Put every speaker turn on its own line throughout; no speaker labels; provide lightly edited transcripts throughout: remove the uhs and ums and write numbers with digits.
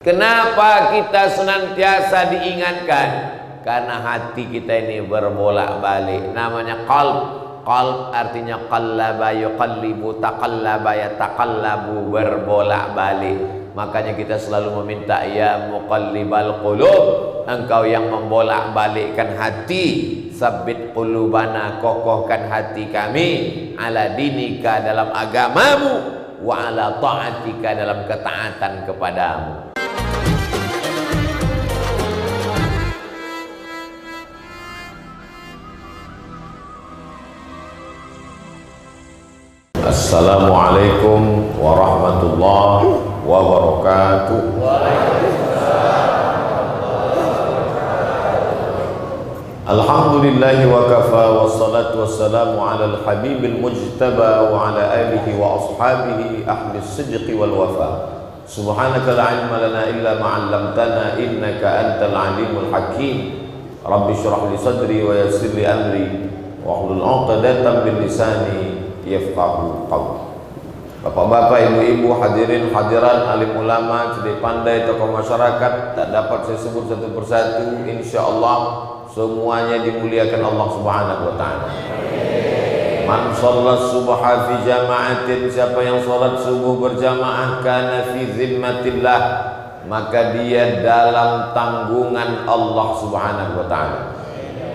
Kenapa kita senantiasa diingatkan? Karena hati kita ini berbolak-balik. Namanya qalb. Qalb artinya qallaba yuqallibu, taqallaba yataqallabu, berbolak-balik. Makanya kita selalu meminta, ya muqallibal qulub, engkau yang membolak-balikkan hati, sabbit qulubana, kokohkan hati kami, ala dinika, dalam agamamu, wa ala ta'atika, dalam ketaatan kepadamu. Assalamualaikum warahmatullahi wabarakatuh. Alhamdulillahi wa kafa, wassalatu wassalamu ala al-habibil mujtaba wa ala alihi wa ashabihi ahli sidqi wal wafa. Subhanaka la ilma lana illa ma 'allamtana innaka antal alimul hakim. Rabbi shrah li sadri wa yassir li amri wa hlul 'uqdatam min lisani yafqahu qawli. Bapak-bapak, ibu-ibu, hadirin hadirat, alim ulama, cerdik pandai, tokoh masyarakat, tak dapat saya sebut satu persatu, insyaallah semuanya dimuliakan Allah Subhanahu wa taala. Man shallat subha fi jama'atin, siapa yang salat subuh berjamaah, kana fi zimmatillah, maka dia dalam tanggungan Allah Subhanahu wa taala.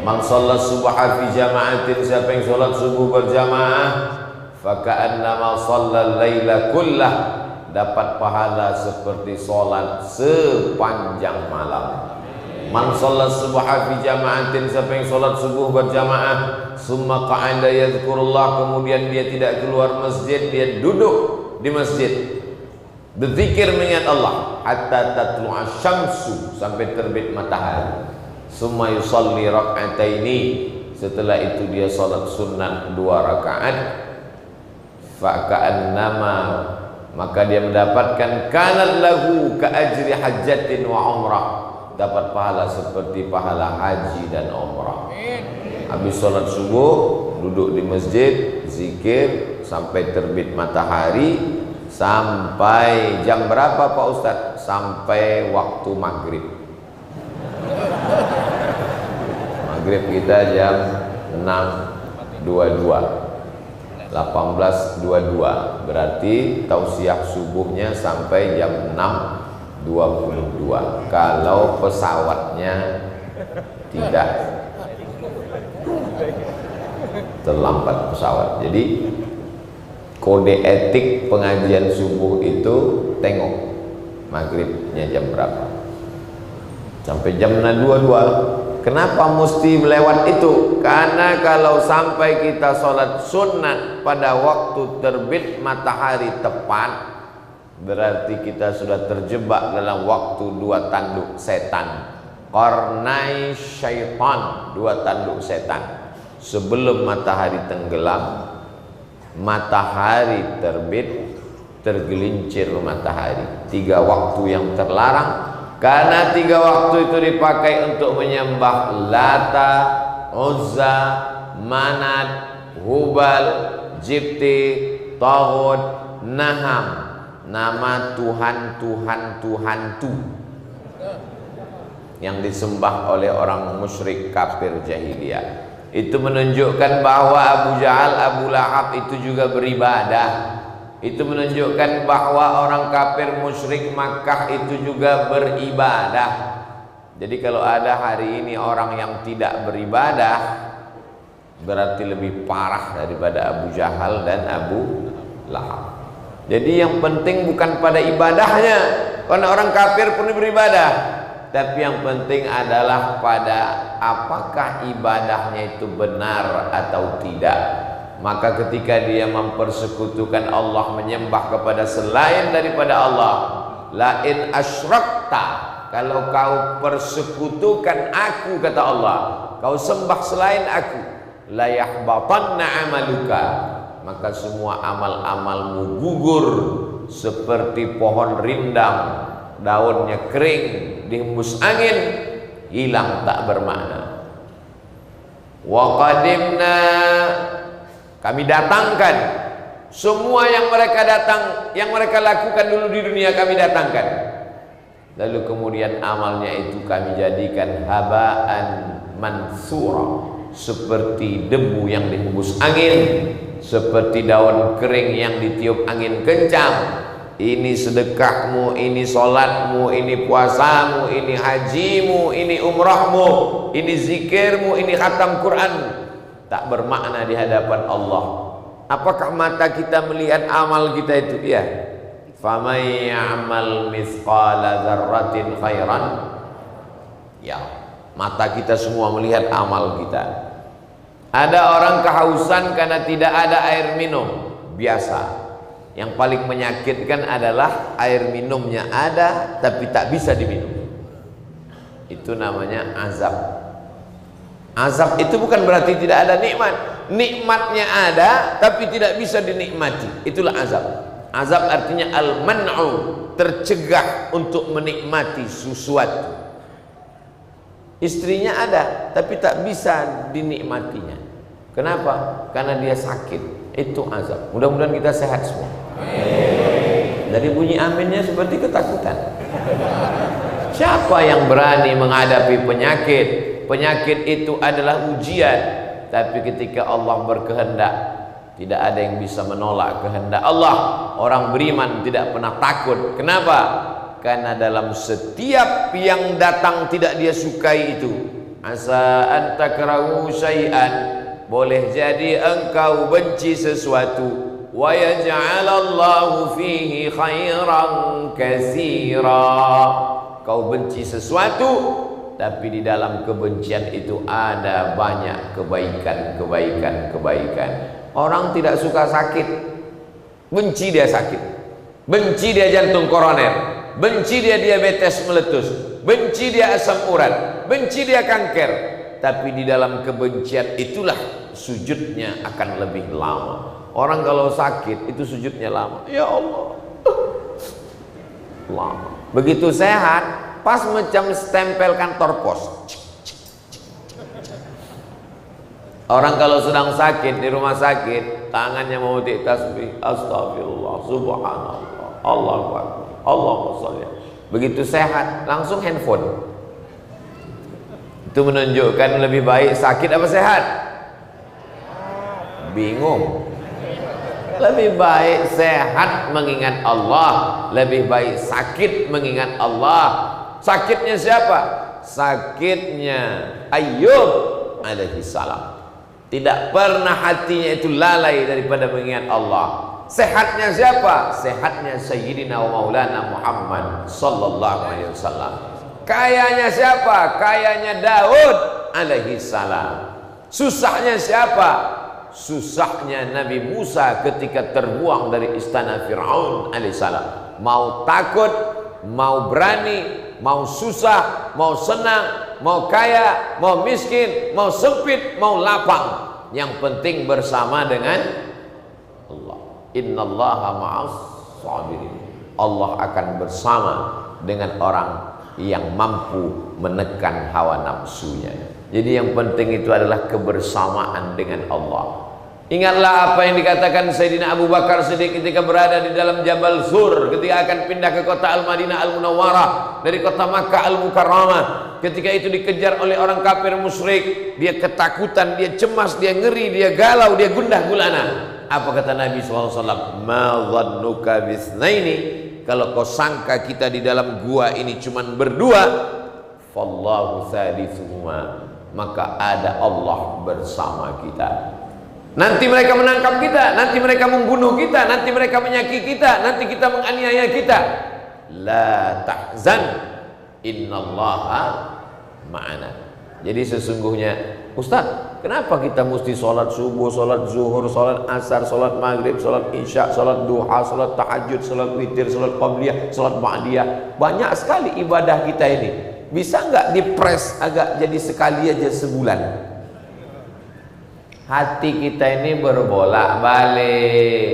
Man shallat subha fi jama'atin, siapa yang salat subuh berjamaah, faka'annama shallal laila kullah, dapat pahala seperti salat sepanjang malam. Man shallat subha fi jama'atin, siapa yang salat subuh berjamaah, summa qa'ada yadhkurullah, kemudian dia tidak keluar masjid, dia duduk di masjid berzikir mengingat Allah, hatta tatlu'a syamsu, sampai terbit matahari. Summa yusalli rak'ataini, setelah itu dia salat sunat 2 rakaat. Faka'annama, maka dia mendapatkan kanat lahu ka'ajri hajjatin wa umrah, dapat pahala seperti pahala haji dan umrah. Habis sholat subuh duduk di masjid zikir sampai terbit matahari, sampai jam berapa Pak Ustadz? Sampai waktu maghrib. Maghrib kita jam 6.22, 18.22, berarti tausiah subuhnya sampai jam 6.22 kalau pesawatnya tidak terlambat pesawat. Jadi kode etik pengajian subuh itu tengok maghribnya jam berapa, sampai jam 6.22. Kenapa mesti melewat itu? Karena kalau sampai kita sholat sunat pada waktu terbit matahari tepat, berarti kita sudah terjebak dalam waktu 2 tanduk setan, qarnai syaitan, 2 tanduk setan. Sebelum matahari tenggelam, matahari terbit, tergelincir matahari. 3 waktu yang terlarang. Karena 3 waktu itu dipakai untuk menyembah Lata, Uzza, Manat, Hubal, Jibti, Taghut, Naham, nama Tuhan-Tuhan tu yang disembah oleh orang musyrik kafir jahiliyah. Itu menunjukkan bahwa Abu Jahal, Abu Lahab itu juga beribadah. Itu menunjukkan bahwa orang kafir musyrik Makkah itu juga beribadah. Jadi kalau ada hari ini orang yang tidak beribadah, berarti lebih parah daripada Abu Jahal dan Abu Lahab. Jadi yang penting bukan pada ibadahnya, karena orang kafir pun beribadah, tapi yang penting adalah pada apakah ibadahnya itu benar atau tidak. Maka ketika dia mempersekutukan Allah, menyembah kepada selain daripada Allah, la in asyrakta, kalau kau persekutukan aku, kata Allah, kau sembah selain aku, la yahbatanna amaluka, maka semua amal-amalmu gugur seperti pohon rindang, daunnya kering, dihembus angin, hilang, tak bermakna. Wa qadimna, kami datangkan semua yang mereka lakukan dulu di dunia, kami datangkan. Lalu kemudian amalnya itu kami jadikan haba'an mansura, seperti debu yang dihembus angin, seperti daun kering yang ditiup angin kencang. Ini sedekahmu, ini sholatmu, ini puasamu, ini hajimu, ini umrahmu, ini zikirmu, ini khatam Quran, tak bermakna di hadapan Allah. Apakah mata kita melihat amal kita itu? Ya. Faman ya'mal mithqala dzarratin khairan. Ya, mata kita semua melihat amal kita. Ada orang kehausan karena tidak ada air minum, biasa. Yang paling menyakitkan adalah air minumnya ada tapi tak bisa diminum. Itu namanya azab. Azab itu bukan berarti tidak ada nikmat. Nikmatnya ada tapi tidak bisa dinikmati. Itulah azab. Azab artinya al-man'u, tercegah untuk menikmati sesuatu. Istrinya ada tapi tak bisa dinikmatinya. Kenapa? Karena dia sakit. Itu azab. Mudah-mudahan kita sehat semua. Dari bunyi aminnya seperti ketakutan. Siapa yang berani menghadapi penyakit? Penyakit itu adalah ujian. Tapi ketika Allah berkehendak, tidak ada yang bisa menolak kehendak Allah. Orang beriman tidak pernah takut. Kenapa? Karena dalam setiap yang datang tidak dia sukai itu, asa an takrahu syai'an, boleh jadi engkau benci sesuatu, wa yaj'alallahu fihi khairan katsira. Kau benci sesuatu, tapi di dalam kebencian itu ada banyak kebaikan. Orang tidak suka sakit, benci dia sakit, benci dia jantung koroner, benci dia diabetes meletus, benci dia asam urat, benci dia kanker. Tapi di dalam kebencian itulah sujudnya akan lebih lama. Orang kalau sakit itu sujudnya lama. Ya Allah, lama. Begitu sehat, pas macam stempel kantor pos. Orang kalau sedang sakit di rumah sakit, tangannya mau tasbih, astagfirullah, subhanallah, Allahu akbar, Allahumma sholli. Begitu sehat, langsung handphone. Itu menunjukkan lebih baik sakit apa sehat? Bingung. Lebih baik sehat mengingat Allah, lebih baik sakit mengingat Allah. Sakitnya siapa? Sakitnya Ayyub alaihi salam. Tidak pernah hatinya itu lalai daripada mengingat Allah. Sehatnya siapa? Sehatnya Sayyidina wa Maulana Muhammad sallallahu alaihi wasallam. Kayanya siapa? Kayanya Daud alaihi salam. Susahnya siapa? Susahnya Nabi Musa ketika terbuang dari istana Fir'aun alaihissalam. Mau takut, mau berani, mau susah, mau senang, mau kaya, mau miskin, mau sempit, mau lapang, yang penting bersama dengan Allah. Innallaha ma'as sabirin. Allah akan bersama dengan orang yang mampu menekan hawa nafsunya. Jadi yang penting itu adalah kebersamaan dengan Allah. Ingatlah apa yang dikatakan Sayyidina Abu Bakar Siddiq ketika berada di dalam Jabal Sur, ketika akan pindah ke kota Al-Madinah Al-Munawwarah dari kota Makkah Al-Mukarramah. Ketika itu dikejar oleh orang kafir musyrik, dia ketakutan, dia cemas, dia ngeri, dia galau, dia gundah gulana. Apa kata Nabi SAW? Ma dhannuka bisnaini, kalau kau sangka kita di dalam gua ini cuman berdua, fallahu thalithuhuma, maka ada Allah bersama kita. Nanti mereka menangkap kita, nanti mereka membunuh kita, nanti mereka menyakiti kita, nanti kita menganiaya kita. La tahzan, innallaha ma'ana. Jadi sesungguhnya, Ustaz, kenapa kita mesti sholat subuh, sholat zuhur, sholat asar, sholat maghrib, sholat isya, sholat duha, sholat tahajud, sholat witir, sholat qabliyah, sholat ba'diyah? Banyak sekali ibadah kita ini. Bisa nggak dipres agak jadi sekali aja sebulan? Hati kita ini berbolak-balik.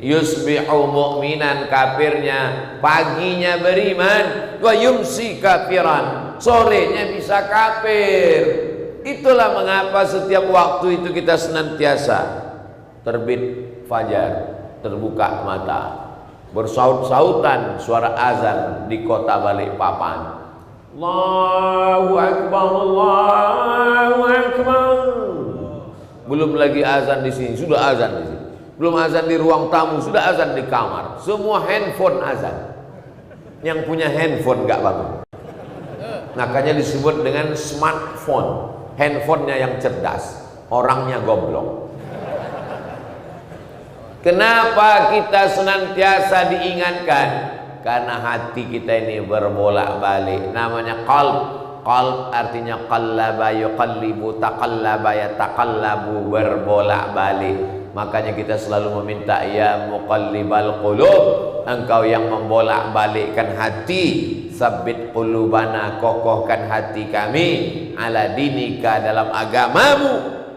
Yusbihu mu'minan, kafirnya, paginya beriman, wa yumsi kafiran, sorenya bisa kafir. Itulah mengapa setiap waktu itu kita senantiasa terbit fajar, terbuka mata, bersaut-sautan suara azan di kota Balikpapan. Allahu Akbar, Allahu Akbar. Belum lagi azan di sini, sudah azan di sini. Belum azan di ruang tamu, sudah azan di kamar. Semua handphone azan. Yang punya handphone nggak bangun. Makanya disebut dengan smartphone. Handphonenya yang cerdas, orangnya goblok. Kenapa kita senantiasa diingatkan? Karena hati kita ini berbolak-balik. Namanya qalb. Qalb artinya qallaba yuqallibu, taqallaba yataqallabu, berbolak-balik. Makanya kita selalu meminta, ya muqallibal qulub, engkau yang membolak-balikkan hati, sabbit qulubana, kokohkan hati kami, ala dinika, dalam agamamu,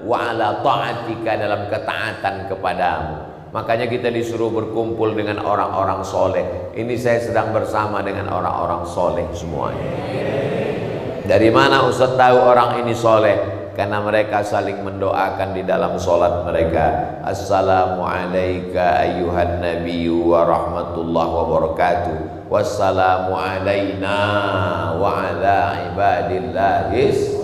wa ala ta'atika, dalam ketaatan kepadamu. Makanya kita disuruh berkumpul dengan orang-orang soleh. Ini saya sedang bersama dengan orang-orang soleh semuanya. Dari mana Ustaz tahu orang ini soleh? Karena mereka saling mendoakan di dalam solat mereka. Assalamualaikum ayyuhan nabiyyu wa rahmatullahi wa barakatuh. Wassalamu alaina wa ala ibadillahis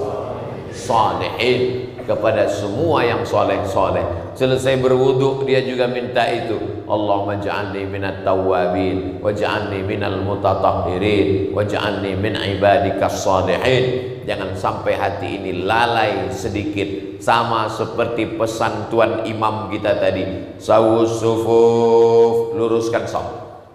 salihin. Kepada semua yang soleh-soleh. Selesai berwudu dia juga minta itu. Allahumma ja'alni minat tawwabin waj'alni minal mutatahhirin waj'alni min ibadikas salihin. Jangan sampai hati ini lalai sedikit. Sama seperti pesan Tuan Imam kita tadi, sawus sufuf, luruskan shaf.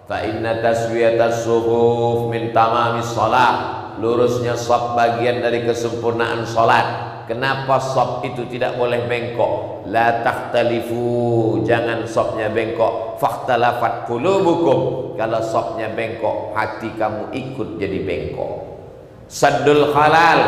Fa inna taswiyatas sufuf min tamamis shalah. Lurusnya shaf bagian dari kesempurnaan salat. Kenapa shaf itu tidak boleh bengkok? La takhtalifu, jangan shafnya bengkok. Fakhtalafat qulubukum, kalau shafnya bengkok hati kamu ikut jadi bengkok. Saddul khalal,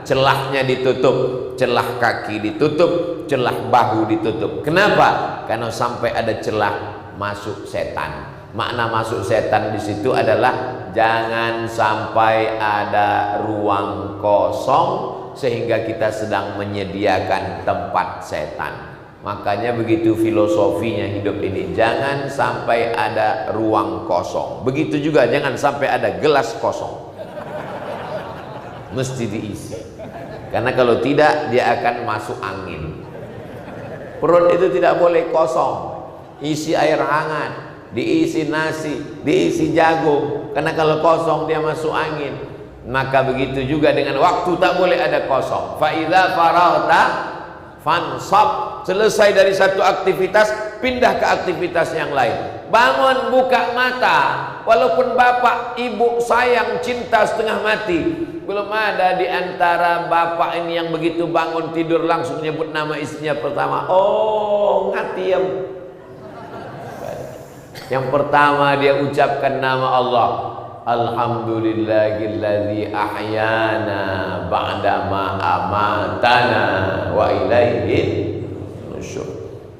celahnya ditutup, celah kaki ditutup, celah bahu ditutup. Kenapa? Karena sampai ada celah masuk setan. Makna masuk setan di situ adalah jangan sampai ada ruang kosong sehingga kita sedang menyediakan tempat setan. Makanya begitu filosofinya hidup ini, jangan sampai ada ruang kosong. Begitu juga jangan sampai ada gelas kosong, mesti diisi. Karena kalau tidak dia akan masuk angin. Perut itu tidak boleh kosong, isi air hangat, diisi nasi, diisi jagung. Karena kalau kosong dia masuk angin. Maka begitu juga dengan waktu, tak boleh ada kosong. Fa idza faraghta fansab, selesai dari satu aktivitas pindah ke aktivitas yang lain. Bangun, buka mata, walaupun bapak ibu sayang cinta setengah mati, belum ada di antara bapak ini yang begitu bangun tidur langsung nyebut nama istrinya pertama. Oh, ngatiem. Yang pertama dia ucapkan nama Allah. Alhamdulillahilladzi ahyana ba'dama amatana wa ilaihi nusyur.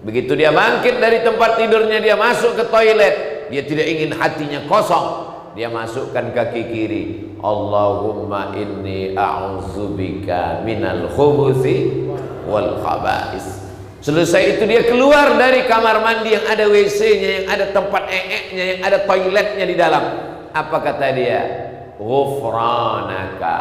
Begitu dia bangkit dari tempat tidurnya, dia masuk ke toilet, dia tidak ingin hatinya kosong, dia masukkan kaki kiri. Allahumma inni a'udzubika minal khubuthi wal khaba'is. Selesai itu dia keluar dari kamar mandi yang ada WC-nya, yang ada tempat nya, yang ada toiletnya di dalam. Apa kata dia? Ghufranaka,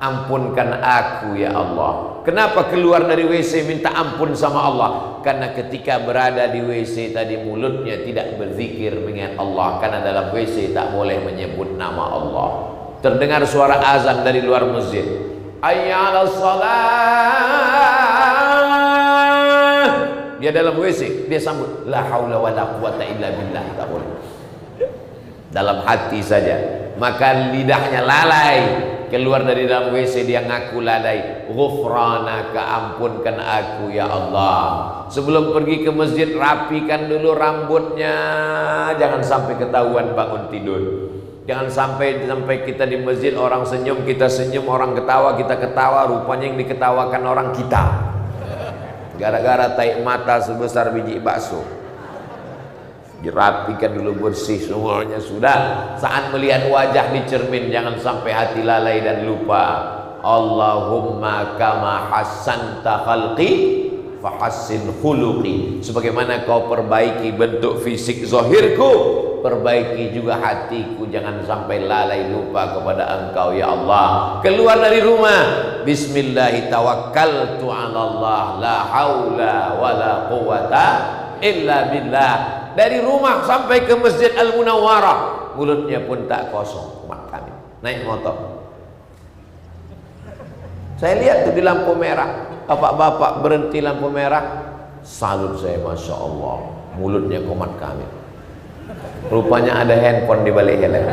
ampunkan aku ya Allah. Kenapa keluar dari WC minta ampun sama Allah? Karena ketika berada di WC tadi mulutnya tidak berzikir mengingat Allah. Karena dalam WC tak boleh menyebut nama Allah. Terdengar suara azan dari luar masjid. Hayya 'alas shalah. Dia dalam WC, dia sambut la haula wala quwata illa billah. Tak boleh. Dalam hati saja, maka lidahnya lalai. Keluar dari dalam WC dia ngaku lalai. Ghufranaka, ampunkan aku ya Allah. Sebelum pergi ke masjid rapikan dulu rambutnya, jangan sampai ketahuan bangun tidur. Jangan sampai kita di masjid orang senyum kita senyum, orang ketawa kita ketawa, rupanya yang diketawakan orang kita. Gara-gara taik mata sebesar biji bakso. Dirapikan dulu, bersih semuanya sudah. Saat melihat wajah di cermin, jangan sampai hati lalai dan lupa. Allahumma kama hassanta khalqi fahassin khuluqi. Sebagaimana kau perbaiki bentuk fisik zahirku, perbaiki juga hatiku, jangan sampai lalai lupa kepada Engkau ya Allah. Keluar dari rumah, bismillah tawakkaltu 'ala Allah, la haula wala quwata illa billah. Dari rumah sampai ke Masjid Al-Munawwarah, mulutnya pun tak kosong. Umat kami naik motor, saya lihat tuh di lampu merah, bapak-bapak berhenti lampu merah, salut saya, masya Allah, mulutnya komat kami. Rupanya ada handphone di balik helm.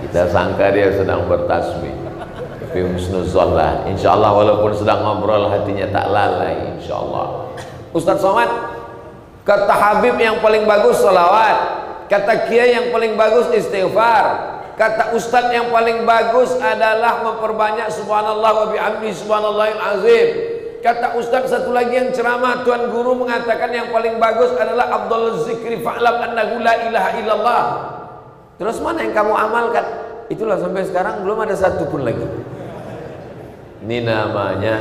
Kita sangka dia sedang bertasbih, tapi husnuzon lah. Insya Allah walaupun sedang ngobrol hatinya tak lalai. Insya Allah. Ustaz Somad, kata Habib yang paling bagus salawat, kata Kiai yang paling bagus istighfar, kata Ustadz yang paling bagus adalah memperbanyak subhanallah wa bihamdi subhanallahil azim. Kata Ustadz satu lagi yang ceramah, Tuan Guru mengatakan yang paling bagus adalah Abdul Zikri fa'lam annahu la ilaha illallah. Terus mana yang kamu amalkan? Itulah sampai sekarang belum ada satu pun lagi. Ini namanya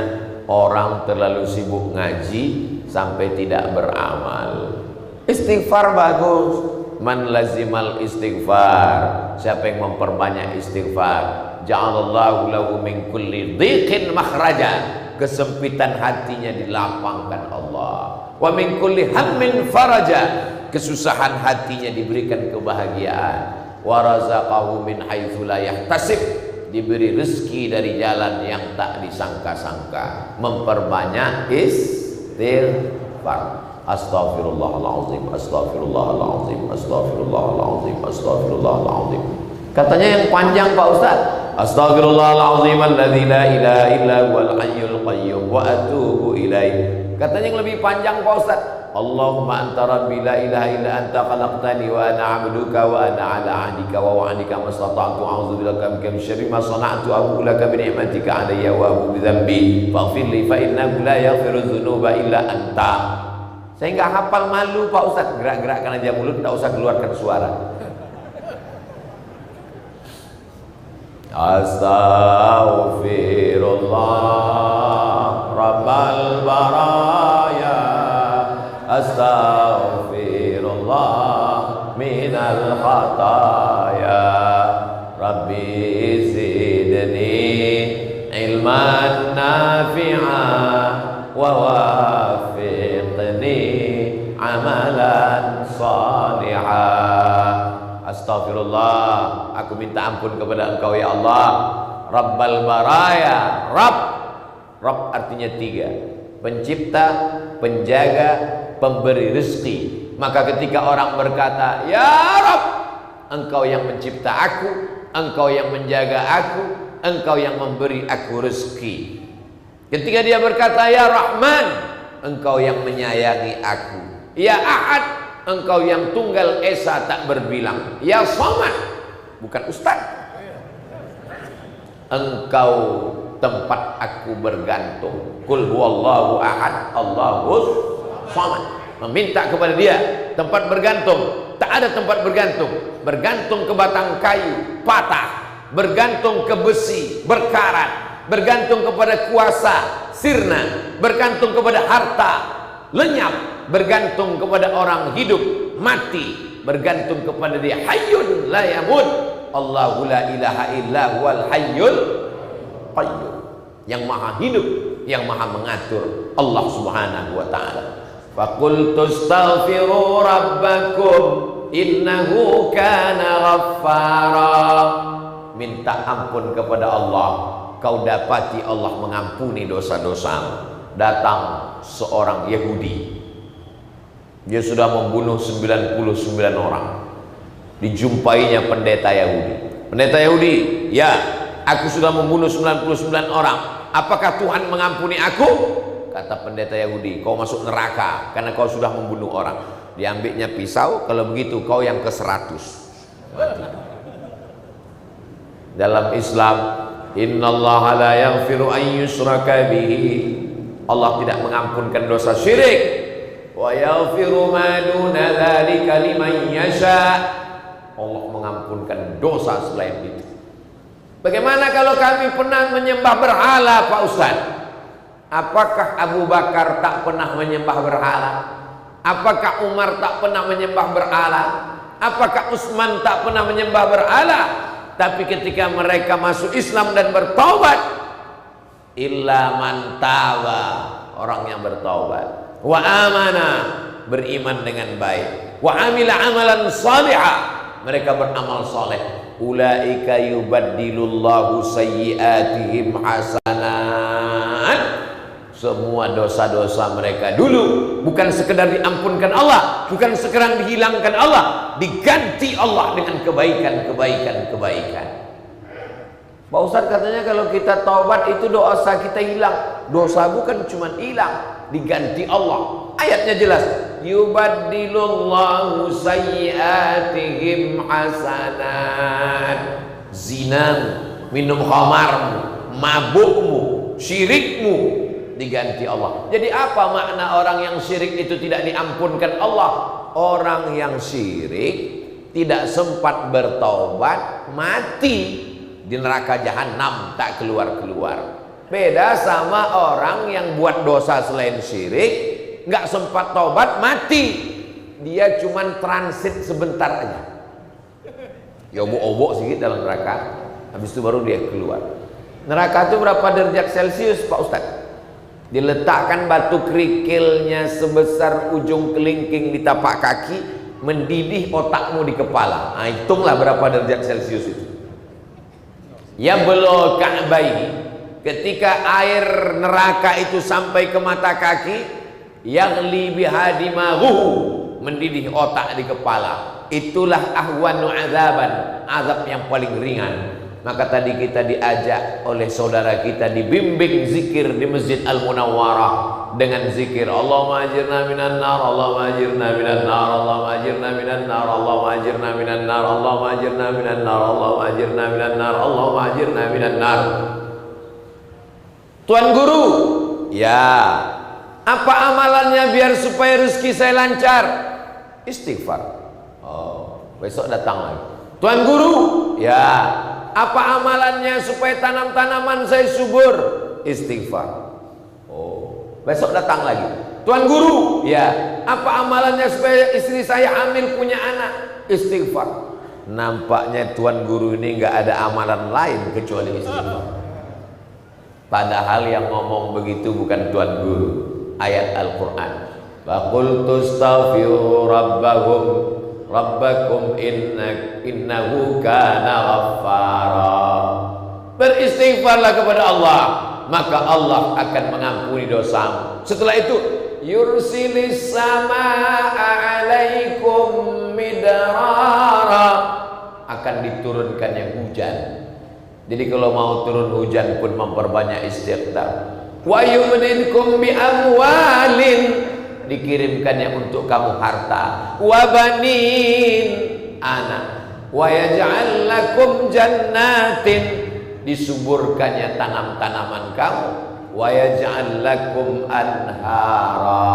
orang terlalu sibuk ngaji sampai tidak beramal. Istighfar bagus, man lazimal istighfar, siapa yang memperbanyak istighfar, ja'alallahu lahu min kulli dhiqin makhraja, kesempitan hatinya dilapangkan Allah, wa min kulli hammin faraja, kesusahan hatinya diberikan kebahagiaan, wa razaqahu min haitsu la yahtasib, diberi rezeki dari jalan yang tak disangka-sangka. Memperbanyak istighfar. Astaghfirullahaladzim, astaghfirullahaladzim, astaghfirullahaladzim, astaghfirullahaladzim. Katanya yang panjang Pak Ustaz, astaghfirullahaladzim alladzi la ilaha illa huwal hayyul qayyum wa atubu ilaih. Katanya yang lebih panjang Pak Ustaz, Allahumma anta rabbi la ilaha illa anta khalaqtani wa ana 'abduka wa ana 'ala 'ahdika wa wa'dika mastata'tu a'udzu bika min syarri ma sana'tu abu laka bi ni'matika 'alayya wa abu bi dhanbi faghfir li fa innahu la yaghfiru dzunuba illa anta. Saya nggak hafal, malu Pak Ustaz, gerak-gerakkan aja mulut, nggak usah keluarkan suara. Astaghfirullah Rabbal baraya, astaghfirullah minal khataya, Rabbi zidni ilman nafi'a wa wafiqni amalan salihah. Astagfirullah, aku minta ampun kepada Engkau ya Allah. Rabbal baraya, Rabb artinya tiga: pencipta, penjaga, pemberi rezeki. Maka ketika orang berkata ya Rabb, Engkau yang mencipta aku, Engkau yang menjaga aku, Engkau yang memberi aku rezeki. Ketika dia berkata ya Rahman, Engkau yang menyayangi aku. Ya Ahad, Engkau yang tunggal esa tak berbilang. Ya Samad, bukan Ustaz, Engkau tempat aku bergantung. Qul huwallahu ahad, Allahus samad. Meminta kepada dia tempat bergantung. Tak ada tempat bergantung. Bergantung ke batang kayu patah, bergantung ke besi berkarat, bergantung kepada kuasa sirna, bergantung kepada harta lenyap, bergantung kepada orang hidup mati, bergantung kepada dia hayyun la yamut. Allahu la ilaha illa huwal hayyul qayyum, yang maha hidup, yang maha mengatur, Allah subhanahu wa ta'ala. Faqultu astaghfiru rabbakum innahu kana ghaffara. Minta ampun kepada Allah, kau dapati Allah mengampuni dosa-dosa. Datang seorang Yahudi, dia sudah membunuh 99 orang. Dijumpainya pendeta Yahudi. Pendeta Yahudi, ya, aku sudah membunuh 99 orang. Apakah Tuhan mengampuni aku? Kata pendeta Yahudi, kau masuk neraka karena kau sudah membunuh orang. Diambilnya pisau, kalau begitu kau yang ke-100. Dalam Islam, innallaha la yaghfiru an yushraka bihi, Allah tidak mengampunkan dosa syirik. Wa yaghfiru ma duna dzalika liman yasha, Allah mengampunkan dosa selain itu. Bagaimana kalau kami pernah menyembah berhala Pak Ustaz? Apakah Abu Bakar tak pernah menyembah berhala? Apakah Umar tak pernah menyembah berhala? Apakah Utsman tak pernah menyembah berhala? Tapi ketika mereka masuk Islam dan bertaubat, illa man taba, orang yang bertaubat, wa amana, beriman dengan baik, wa amila amalan salihah, mereka beramal saleh, ulaika yubaddilullahu sayyiatihim hasanat. Semua dosa-dosa mereka dulu bukan sekedar diampunkan Allah, bukan sekedar dihilangkan Allah, diganti Allah dengan kebaikan. Pak Ustadz katanya kalau kita taubat itu dosa kita hilang. Dosa bukan cuma hilang, diganti Allah. Ayatnya jelas, yubaddilullahu sayyiatihim hasanat. Zinamu, minum khamarmu, mabukmu, syirikmu diganti Allah. Jadi apa makna orang yang syirik itu tidak diampunkan Allah? Orang yang syirik tidak sempat bertaubat, mati di neraka jahanam, tak keluar-keluar. Beda sama orang yang buat dosa selain syirik, nggak sempat taubat, mati. Dia cuman transit sebentar aja, ya obok-obok sedikit dalam neraka, habis itu baru dia keluar. Neraka itu berapa derajat Celcius Pak Ustadz? Diletakkan batu kerikilnya sebesar ujung kelingking di tapak kaki, mendidih otakmu di kepala. Nah, hitunglah berapa derajat Celcius itu. Ya belum Ka'bai, ketika air neraka itu sampai ke mata kaki, yaghli bihadimahu, mendidih otak di kepala. Itulah ahwanu azaban, azab yang paling ringan. Maka tadi kita diajak oleh saudara kita, dibimbing zikir di Masjid Al-Munawwarah dengan zikir Allahumma ajirna minan nar, Allahumma ajirna minan nar, Allahumma ajirna minan nar, Allahumma ajirna minan nar, Allahumma ajirna minan nar, Allahumma ajirna minan nar, Allahumma ajirna minan nar. Tuan Guru, ya, apa amalannya biar supaya rezeki saya lancar? Istighfar. Oh, besok datang lagi. Tuan Guru, ya, apa amalannya supaya tanam-tanaman saya subur? Istighfar. Oh, besok datang lagi. Tuan Guru, ya, apa amalannya supaya istri saya hamil punya anak? Istighfar. Nampaknya Tuan Guru ini nggak ada amalan lain kecuali istighfar. Padahal yang ngomong begitu bukan Tuan Guru. Ayat Al-Quran. Faqultu astaghfiru rabbakum innahu kana ghaffara. Beristighfarlah kepada Allah, maka Allah akan mengampuni dosamu. Setelah itu, yursilis samaa 'alaikum midrara, akan diturunkannya hujan. Jadi kalau mau turun hujan pun memperbanyak istighfar. Wa yumdidkum bi amwalin, dikirimkannya untuk kamu harta, wa banin, anak, wa yaj'al lakum jannatin, disuburkannya tanam-tanaman kamu, wa yaj'al lakum anhara,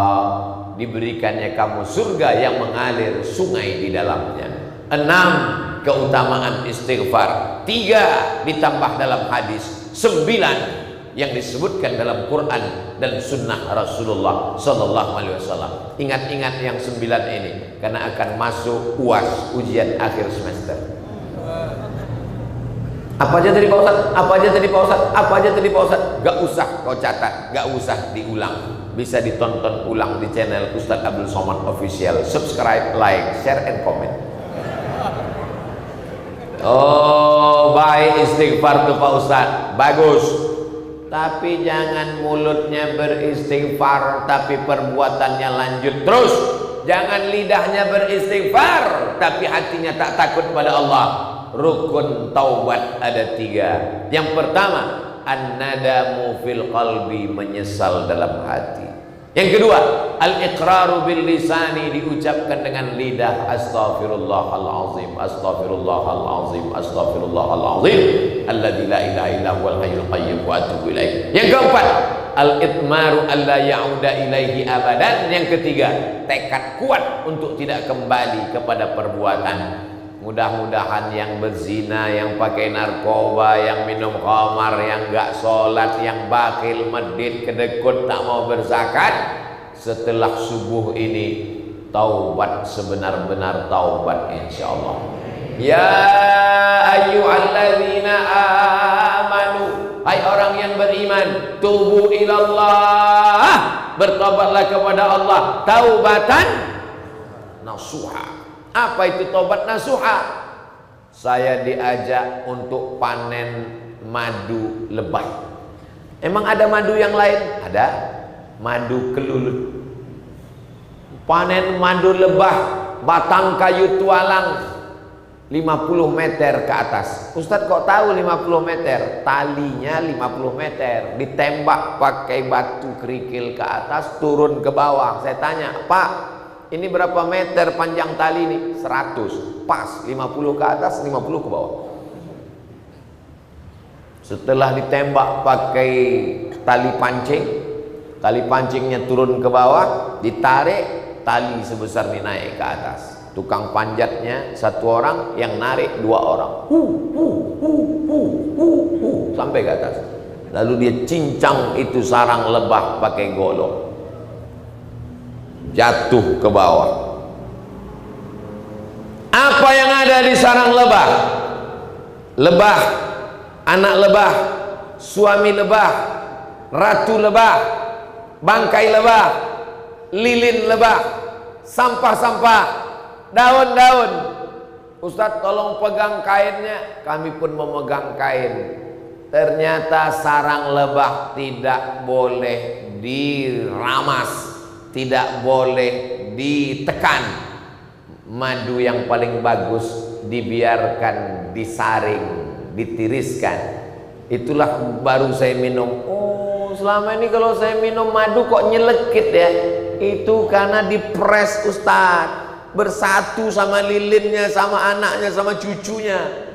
diberikannya kamu surga yang mengalir sungai di dalamnya. 6. Keutamaan istighfar. 3 ditambah dalam hadis. 9 yang disebutkan dalam Quran dan sunnah Rasulullah Sallallahu Alaihi Wasallam. Ingat-ingat yang 9 ini, karena akan masuk UAS, ujian akhir semester. Apa aja tadi Pak Ustadz? Apa aja tadi Pak Ustadz? Apa aja tadi Pak Ustadz? Gak usah kau catat, gak usah diulang. Bisa ditonton ulang di channel Ustadz Abdul Somad Official. Subscribe, like, share, and comment. Oh, baik istighfar tuh Pak Ustadz, bagus. Tapi jangan mulutnya beristighfar, tapi perbuatannya lanjut terus. Jangan lidahnya beristighfar, tapi hatinya tak takut pada Allah. Rukun taubat ada 3. Yang pertama, an-nadamu fil qalbi, menyesal dalam hati. Yang kedua, al-iqraru bil lisani, diucapkan dengan lidah, astaghfirullahalazim, astaghfirullahalazim, astaghfirullahalazim, alladzi la ilaha illa huwal hayyul qayyum wa atubu ilaih. Yang keempat, al-itmaru alla ya'uda ilaihi abadan. Yang ketiga, tekad kuat untuk tidak kembali kepada perbuatan. Mudah-mudahan yang berzina, yang pakai narkoba, yang minum khamar, yang gak sholat, yang bakil, medit, kedekut, tak mau berzakat, setelah subuh ini taubat sebenar-benar taubat insyaallah. Ya ayyuhalladzina amanu, hai orang yang beriman, tubu ilallah, bertobatlah kepada Allah taubatan nasuha. Apa itu taubat nasuha? Saya diajak untuk panen madu lebah. Emang ada madu yang lain? Ada. Madu kelulut. Panen madu lebah, batang kayu tualang 50 meter ke atas. Ustadz kok tahu 50 meter? Talinya 50 meter, ditembak pakai batu kerikil ke atas, turun ke bawah. Saya tanya, Pak, ini berapa meter panjang tali ini? 100. Pas, 50 ke atas, 50 ke bawah. Setelah ditembak pakai tali pancing, tali pancingnya turun ke bawah, ditarik, tali sebesar ini naik ke atas. Tukang panjatnya 1 orang, yang narik 2 orang. Sampai ke atas. Lalu dia cincang itu sarang lebah pakai golok. Jatuh ke bawah. Apa yang ada di sarang lebah? Lebah, anak lebah, suami lebah, ratu lebah, bangkai lebah, lilin lebah, sampah-sampah, daun-daun. Ustadz tolong pegang kainnya. Kami pun memegang kain. Ternyata sarang lebah tidak boleh diramas, tidak boleh ditekan. Madu yang paling bagus dibiarkan disaring, ditiriskan. Itulah baru saya minum. Oh, selama ini kalau saya minum madu kok nyelekit ya? Itu karena dipres Ustadz, bersatu sama lilinnya, sama anaknya, sama cucunya.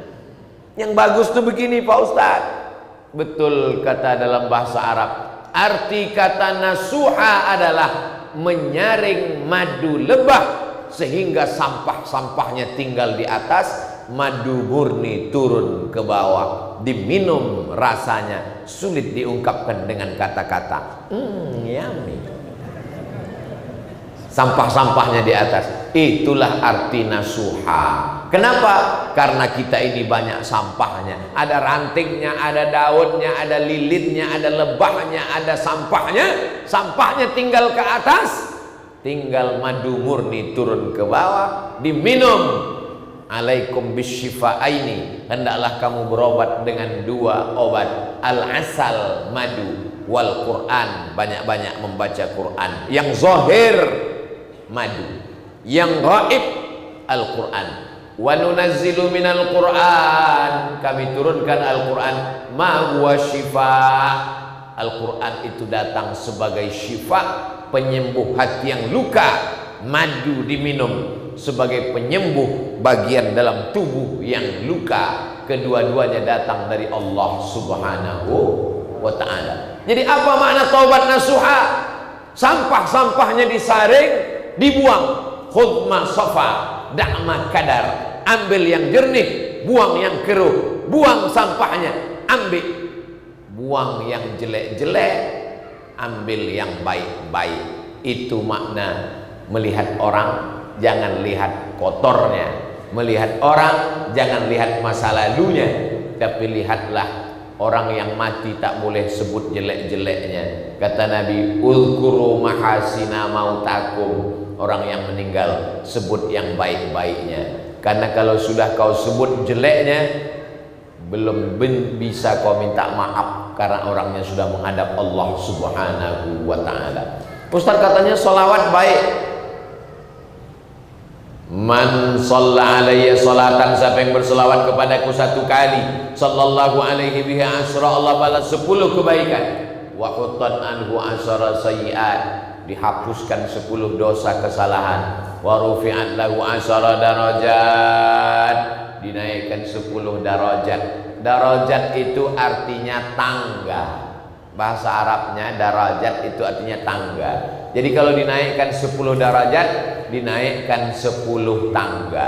Yang bagus tuh begini Pak Ustadz. Betul kata dalam bahasa Arab. Arti kata nasuha adalah menyaring madu lebah sehingga sampah-sampahnya tinggal di atas, madu murni turun ke bawah, diminum rasanya sulit diungkapkan dengan kata-kata. Yummy. Sampah-sampahnya di atas. Itulah arti nasuha. Kenapa? Karena kita ini banyak sampahnya. Ada rantingnya, ada daunnya, ada lilinnya, ada lebahnya, ada sampahnya. Sampahnya tinggal ke atas, tinggal madu murni turun ke bawah, diminum. Alaikum bisyifa'aini, hendaklah kamu berobat dengan 2 obat, al-asal madu wal Quran, banyak-banyak membaca Quran. Yang zahir madu, yang gaib Al-Quran. Wa nunazzilu minal Quran, kami turunkan Al-Quran, ma huwa syifa. Al-Quran itu datang sebagai syifa, penyembuh hati yang luka. Madu diminum sebagai penyembuh bagian dalam tubuh yang luka. Kedua-duanya datang dari Allah Subhanahu wa ta'ala. Jadi apa makna taubat nasuha? Sampah-sampahnya disaring, dibuang. Khudh ma safa, da'ma kadar. Ambil yang jernih, buang yang keruh. Buang sampahnya, ambil. Buang yang jelek-jelek, ambil yang baik-baik. Itu makna melihat orang, jangan lihat kotornya. Melihat orang, jangan lihat masa lalunya, tapi lihatlah orang yang mati tak boleh sebut jelek-jeleknya. Kata Nabi, uzkuru mahasina mautakum. Orang yang meninggal sebut yang baik-baiknya. Karena kalau sudah kau sebut jeleknya, belum bisa kau minta maaf, karena orangnya sudah menghadap Allah Subhanahu wa ta'ala. Ustaz katanya sholawat baik. Man shalla alayya sholatan, siapa yang berselawat kepadaku 1 kali, sallallahu alaihi biha asyra, Allah balas 10 kebaikan. Wa hutan anhu asyra sayyi'at, dihapuskan 10 dosa kesalahan. Wa rufi'at lahu asyra darajat, dinaikkan 10 darajat. Darajat itu artinya tangga. Bahasa Arabnya darajat itu artinya tangga. Jadi kalau dinaikkan 10 darajat, dinaikkan 10 tangga.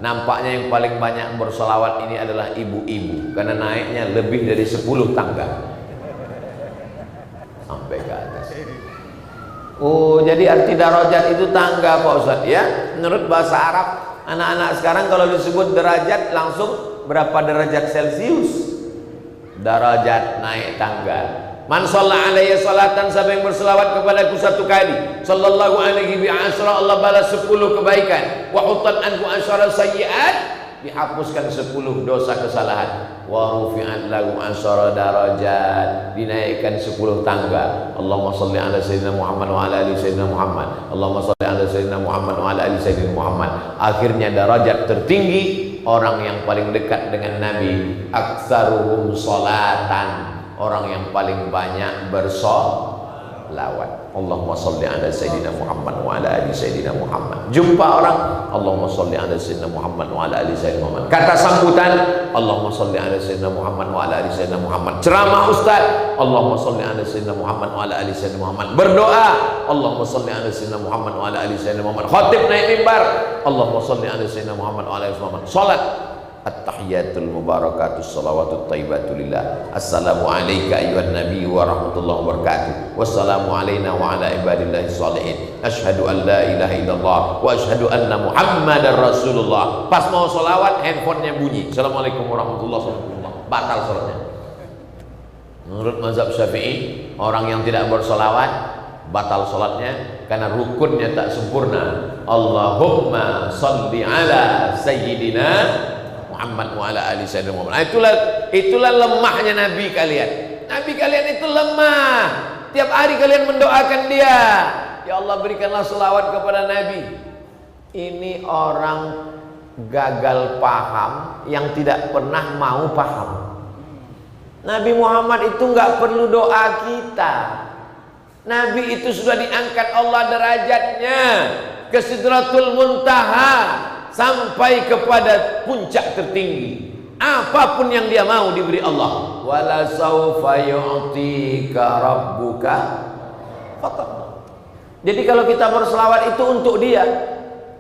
Nampaknya yang paling banyak bersolawat ini adalah ibu-ibu, karena naiknya lebih dari 10 tangga sampai ke atas. Oh, jadi arti darajat itu tangga Pak Ustaz ya. Menurut bahasa Arab, anak-anak sekarang kalau disebut derajat langsung berapa derajat Celcius? Darajat, naik tangga. Man shalla alaihi salatan, siapa yang berselawat kepadaku satu kali, sallallahu alaihi bi asyra, Allah balas 10 kebaikan. Wa hutat anhu asyra sayyi'at, dihapuskan 10 dosa kesalahan. Wa rufi'at lahu asyra darajat, dinaikkan 10 tangga. Allahumma shalli ala sayyidina Muhammad wa ala ali sayyidina Muhammad. Allahumma shalli ala sayyidina Muhammad wa ala ali sayyidina Muhammad. Akhirnya darajat tertinggi orang yang paling dekat dengan Nabi, aktsaruhum sholatan, orang yang paling banyak bersolawat. Allahumma sholli ala sayyidina Muhammad wa ala ali sayyidina Muhammad. Jumpa orang, Allahumma sholli ala sayyidina Muhammad wa ala ali sayyidina Muhammad. Kata sambutan, Allahumma sholli ala sayyidina Muhammad wa ala ali sayyidina Muhammad. Ceramah ustaz, Allahumma sholli ala sayyidina Muhammad wa ala ali sayyidina Muhammad. Berdoa, Allahumma sholli ala sayyidina Muhammad wa ala ali sayyidina Muhammad. Khatib naik mimbar, Allahumma sholli ala sayyidina Muhammad wa ala ali sayyidina Muhammad. Salat, at-tahiyatul mubarakatus salawatut thayyibatu lillah. Assalamu alayka ayyuhan nabiy wa rahmatullahi wa barakatuh. Wassalamu alayna wa ala ibadillahi sholihin. Asyhadu an la ilaha illallah wa asyhadu anna Muhammadar Rasulullah. Pas mau sholawat handphonenya bunyi, Assalamualaikum warahmatullahi wabarakatuh. Batal sholatnya. Menurut mazhab Syafi'i, orang yang tidak bersolawat batal sholatnya karena rukunnya tak sempurna. Allahumma sholli ala sayyidina Muhammad wa ala ali sayyidina Muhammad. Itulah lemahnya Nabi kalian. Nabi kalian itu lemah. Tiap hari kalian mendoakan dia, ya Allah berikanlah selawat kepada Nabi. Ini orang gagal paham yang tidak pernah mau paham. Nabi Muhammad itu nggak perlu doa kita. Nabi itu sudah diangkat Allah derajatnya ke Sidratul Muntaha, sampai kepada puncak tertinggi. Apapun yang dia mau diberi Allah. Wala saufa yu'tika rabbuka fatarda. Jadi kalau kita berselawat itu untuk dia.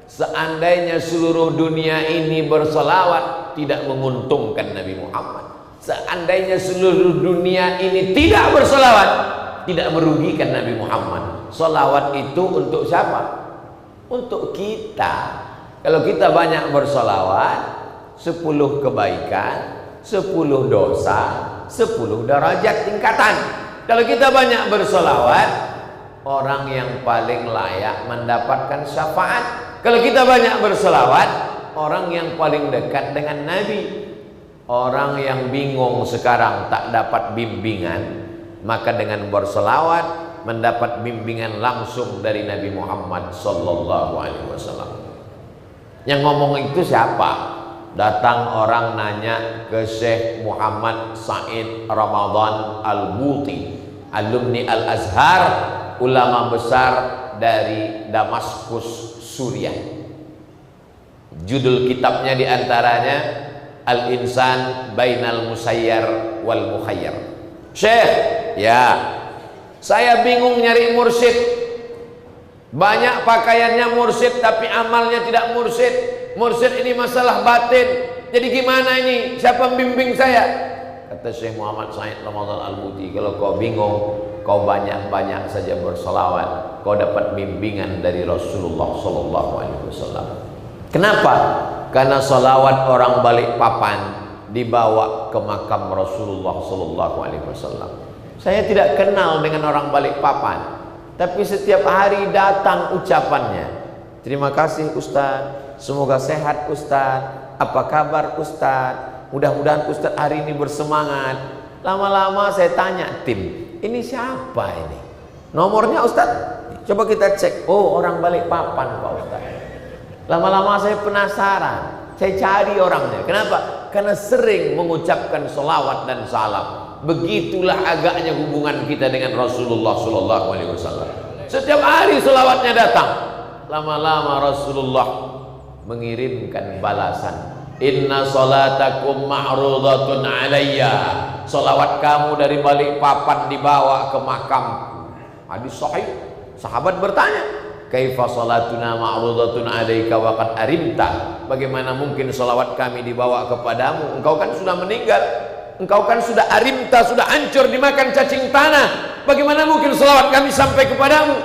Seandainya seluruh dunia ini berselawat, tidak menguntungkan Nabi Muhammad. Seandainya seluruh dunia ini tidak berselawat, tidak merugikan Nabi Muhammad. Selawat itu untuk siapa? Untuk kita. Kalau kita banyak bersolawat, 10 kebaikan, 10 dosa, 10 derajat tingkatan. Kalau kita banyak bersolawat, orang yang paling layak mendapatkan syafaat. Kalau kita banyak bersolawat, orang yang paling dekat dengan Nabi. Orang yang bingung sekarang tak dapat bimbingan, maka dengan bersolawat mendapat bimbingan langsung dari Nabi Muhammad sallallahu alaihi wasallam. Yang ngomong itu siapa? Datang orang nanya ke Syekh Muhammad Said Ramadan Al-Buti, alumni Al-Azhar, ulama besar dari Damaskus, Suriah. Judul kitabnya diantaranya Al-Insan Bainal Musayyar wal Mukhayyar. Syekh, ya, saya bingung nyari mursyid. Banyak pakaiannya mursyid tapi amalnya tidak mursyid. Mursyid ini masalah batin. Jadi gimana ini? Siapa membimbing saya? Kata Syekh Muhammad Said Ramadan Al-Buti, kalau kau bingung, kau banyak-banyak saja berselawat, kau dapat bimbingan dari Rasulullah sallallahu alaihi wasallam. Kenapa? Karena selawat orang Balikpapan dibawa ke makam Rasulullah sallallahu alaihi wasallam. Saya tidak kenal dengan orang Balikpapan, tapi setiap hari datang ucapannya. Terima kasih Ustaz, semoga sehat Ustaz, apa kabar Ustaz, mudah-mudahan Ustaz hari ini bersemangat. Lama-lama saya tanya tim, ini siapa ini? Nomornya Ustaz? Coba kita cek. Oh, orang Balikpapan Pak Ustaz. Lama-lama saya penasaran, saya cari orangnya. Kenapa? Karena sering mengucapkan selawat dan salam. Begitulah agaknya hubungan kita dengan Rasulullah sallallahu alaihi wasallam. Setiap hari selawatnya datang. Lama-lama Rasulullah mengirimkan balasan. Inna salatakum ma'rudatun alayya. Selawat kamu dari Balikpapan dibawa ke makamku. Hadis sahih. Sahabat bertanya, kaifa salatuna ma'rudatun alayka wa qad arimta? Bagaimana mungkin selawat kami dibawa kepadamu? Engkau kan sudah meninggal. Engkau kan sudah arimta, sudah hancur dimakan cacing tanah. Bagaimana mungkin selawat kami sampai kepadamu?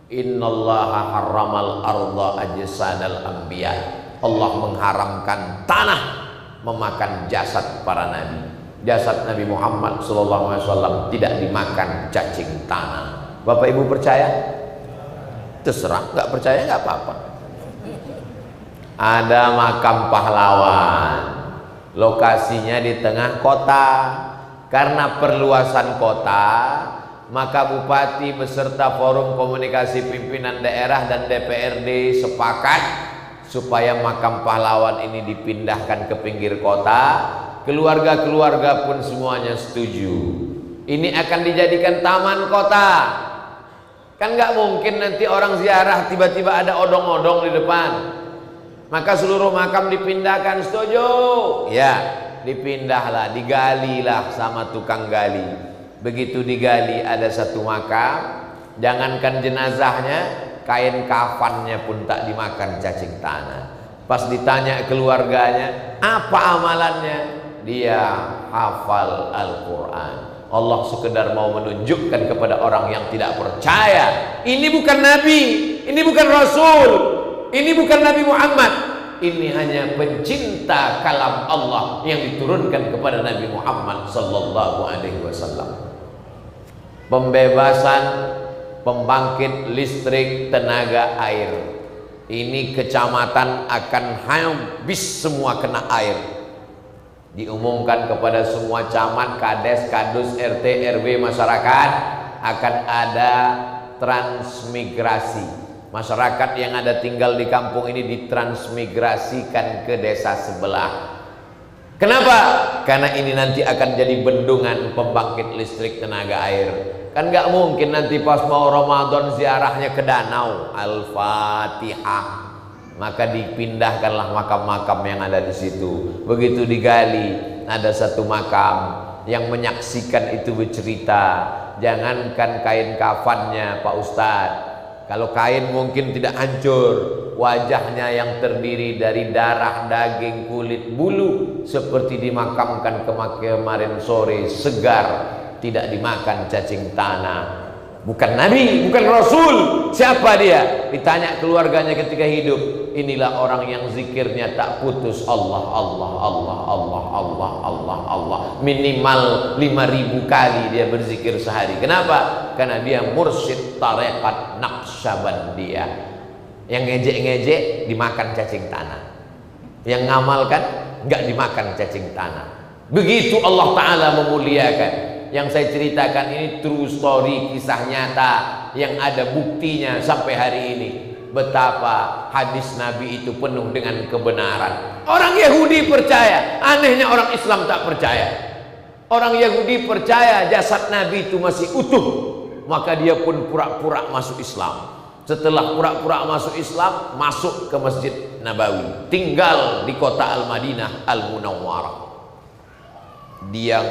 Innallaha harramal arda ajsadal anbiya. Allah mengharamkan tanah memakan jasad para nabi. Jasad Nabi Muhammad SAW tidak dimakan cacing tanah. Bapak Ibu percaya? Terserah, nggak percaya nggak apa-apa. Ada makam pahlawan, lokasinya di tengah kota. Karena perluasan kota, maka bupati beserta forum komunikasi pimpinan daerah dan DPRD sepakat supaya makam pahlawan ini dipindahkan ke pinggir kota. Keluarga-keluarga pun semuanya setuju. Ini akan dijadikan taman kota. Kan nggak mungkin nanti orang ziarah tiba-tiba ada odong-odong di depan. Maka seluruh makam dipindahkan, setuju? Ya. Dipindahlah, digalilah sama tukang gali. Begitu digali ada satu makam, jangankan jenazahnya, kain kafannya pun tak dimakan cacing tanah. Pas ditanya keluarganya, apa amalannya? Dia hafal Al-Quran. Allah sekedar mau menunjukkan kepada orang yang tidak percaya, ini bukan Nabi, ini bukan Rasul, ini bukan Nabi Muhammad. Ini hanya pencinta kalam Allah yang diturunkan kepada Nabi Muhammad sallallahu alaihi wasallam. Pembebasan pembangkit listrik tenaga air. Ini kecamatan akan habis semua kena air. Diumumkan kepada semua camat, kades, kadus, RT, RW, masyarakat akan ada transmigrasi. Masyarakat yang ada tinggal di kampung ini ditransmigrasikan ke desa sebelah. Kenapa? Karena ini nanti akan jadi bendungan pembangkit listrik tenaga air. Kan nggak mungkin nanti pas mau Ramadan ziarahnya ke danau. Al-Fatihah. Maka dipindahkanlah makam-makam yang ada di situ. Begitu digali, ada satu makam yang menyaksikan itu bercerita. Jangankan kain kafannya Pak Ustadz, kalau kain mungkin tidak hancur, wajahnya yang terdiri dari darah, daging, kulit, bulu seperti dimakamkan kemarin sore, segar, tidak dimakan cacing tanah. Bukan Nabi, bukan Rasul. Siapa dia? Ditanya keluarganya ketika hidup. Inilah orang yang zikirnya tak putus. Allah, Allah, Allah, Allah, Allah, Allah, Allah. Minimal 5.000 kali dia berzikir sehari. Kenapa? Karena dia mursyid tarekat Naqsyabandiyah. Yang ngejek-ngejek dimakan cacing tanah. Yang ngamalkan nggak dimakan cacing tanah. Begitu Allah Ta'ala memuliakan. Yang saya ceritakan ini true story, kisah nyata yang ada buktinya sampai hari ini. Betapa hadis Nabi itu penuh dengan kebenaran. Orang Yahudi percaya, anehnya orang Islam tak percaya. Orang Yahudi percaya jasad Nabi itu masih utuh, maka dia pun pura-pura masuk Islam. Setelah pura-pura masuk Islam, masuk ke Masjid Nabawi, tinggal di kota Al-Madinah Al-Munawwarah. Dia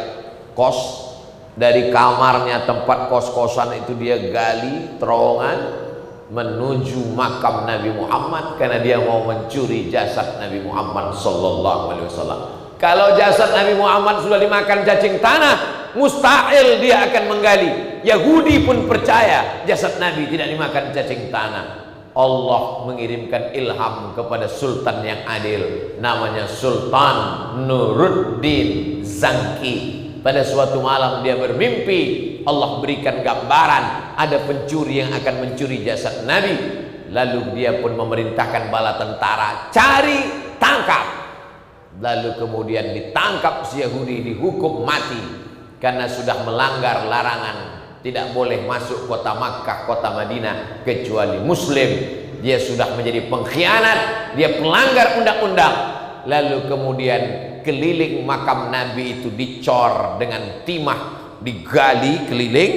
kos. Dari kamarnya tempat kos-kosan itu dia gali terowongan menuju makam Nabi Muhammad karena dia mau mencuri jasad Nabi Muhammad sallallahu alaihi wasallam. Kalau jasad Nabi Muhammad sudah dimakan cacing tanah, mustahil dia akan menggali. Yahudi pun percaya jasad Nabi tidak dimakan cacing tanah. Allah mengirimkan ilham kepada sultan yang adil, namanya Sultan Nuruddin Zangki. Pada suatu malam dia bermimpi, Allah berikan gambaran ada pencuri yang akan mencuri jasad Nabi. Lalu dia pun memerintahkan bala tentara, cari, tangkap. Lalu kemudian ditangkap si Yahudi, dihukum mati karena sudah melanggar larangan tidak boleh masuk kota Makkah, kota Madinah kecuali muslim. Dia sudah menjadi pengkhianat, dia pelanggar undang-undang. Lalu kemudian keliling makam Nabi itu dicor dengan timah, digali keliling.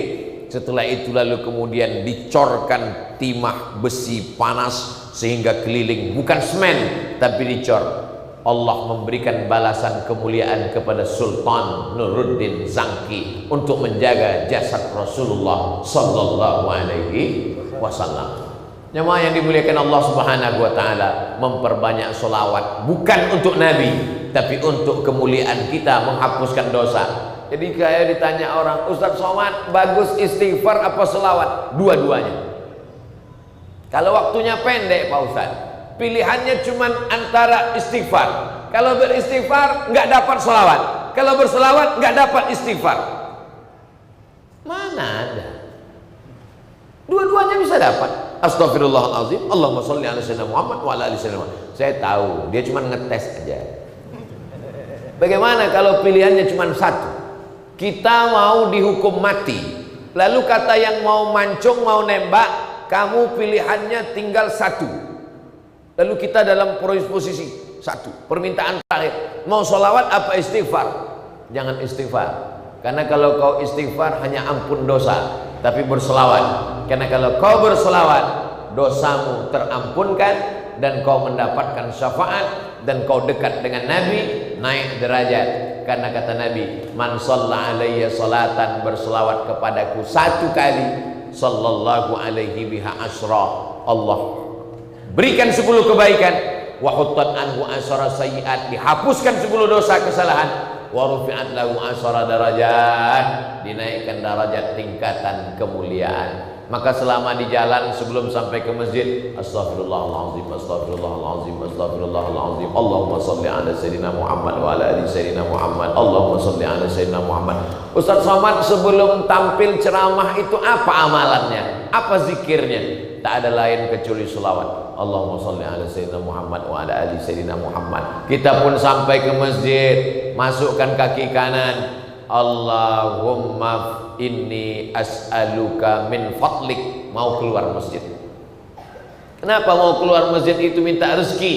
Setelah itu lalu kemudian dicorkan timah besi panas sehingga keliling, bukan semen tapi dicor. Allah memberikan balasan kemuliaan kepada Sultan Nuruddin Zangki untuk menjaga jasad Rasulullah sallallahu alaihi wasallam. Jemaah yang dimuliakan Allah Subhanahu wa taala, memperbanyak sholawat bukan untuk Nabi tapi untuk kemuliaan kita, menghapuskan dosa. Jadi kayak ditanya orang, Ustaz Somad bagus istighfar apa sholawat? Dua-duanya. Kalau waktunya pendek Pak Ustaz, pilihannya cuma antara istighfar. Kalau beristighfar nggak dapat sholawat, kalau berselawat nggak dapat istighfar. Mana ada? Dua-duanya bisa dapat. Astaghfirullahaladzim, Allahumma sholli ala sayyidina Muhammad wa ala ali sayyidina Muhammad. Saya tahu, dia cuma ngetes aja. Bagaimana kalau pilihannya cuma satu? Kita mau dihukum mati, lalu kata yang mau mancung, mau nembak, kamu pilihannya tinggal satu. Lalu kita dalam posisi satu, permintaan terakhir, mau sholawat apa istighfar? Jangan istighfar, karena kalau kau istighfar hanya ampun dosa, tapi berselawat. Karena kalau kau berselawat, dosamu terampunkan dan kau mendapatkan syafaat dan kau dekat dengan Nabi, naik derajat. Karena kata Nabi, man shalla alayya salatan, berselawat kepadaku satu kali, sallallahu alaihi biha asra, Allah berikan 10 kebaikan, wa huttat anhu asra sayyi'at, dihapuskan 10 dosa kesalahan, wa rufi'at lahu asra darajat, dinaikkan derajat tingkatan kemuliaan. Maka selama di jalan sebelum sampai ke masjid, astaghfirullahaladzim, astaghfirullahaladzim, astaghfirullahaladzim, Allahumma sholli ala sayyidina Muhammad wa ala ali sayyidina Muhammad, Allahumma sholli ala sayyidina Muhammad. Ustaz Somad sebelum tampil ceramah itu apa amalannya? Apa zikirnya? Tak ada lain kecuali selawat. Allahumma sholli ala sayyidina Muhammad wa ala ali sayyidina Muhammad. Kita pun sampai ke masjid, masukkan kaki kanan, Allahumma inni as'aluka min fadlik. Mau keluar masjid. Kenapa mau keluar masjid itu? Minta rezeki.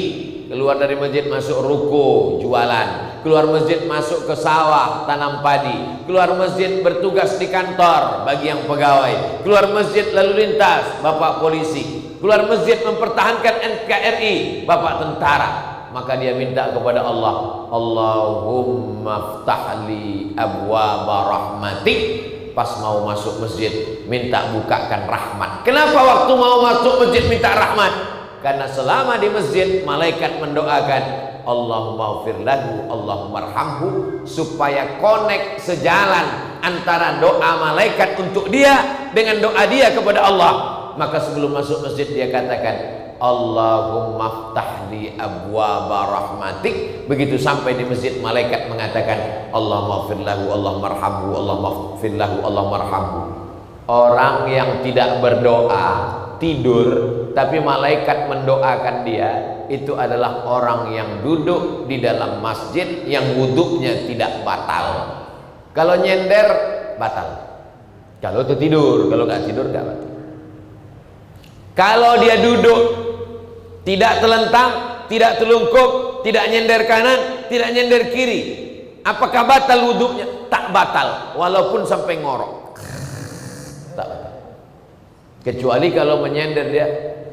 Keluar dari masjid masuk ruko, jualan. Keluar masjid masuk ke sawah, tanam padi. Keluar masjid bertugas di kantor bagi yang pegawai. Keluar masjid lalu lintas, bapak polisi. Keluar masjid mempertahankan NKRI, bapak tentara. Maka dia minta kepada Allah, Allahumma ftahli abwaba rahmatik. Pas mau masuk masjid minta bukakan rahmat. Kenapa waktu mau masuk masjid minta rahmat? Karena selama di masjid malaikat mendoakan, Allahumma ighfir lahu, Allahumma arhamhu, supaya connect, sejalan antara doa malaikat untuk dia dengan doa dia kepada Allah. Maka sebelum masuk masjid dia katakan, Allahumma ftahli abwaba rahmatik. Begitu sampai di masjid malaikat mengatakan, Allahumma ighfir lahu, Allahumma arhamhu, Allahumma ighfir lahu, Allahumma arhamhu. Orang yang tidak berdoa, tidur, tapi malaikat mendoakan dia, itu adalah orang yang duduk di dalam masjid yang wuduknya tidak batal. Kalau nyender batal, kalau itu tidur, kalau nggak tidur nggak batal. Kalau dia duduk tidak telentang, tidak telungkup, tidak nyender kanan, tidak nyender kiri, apakah batal wuduknya? Tak batal, walaupun sampai ngorok. Tak batal. Kecuali kalau menyender dia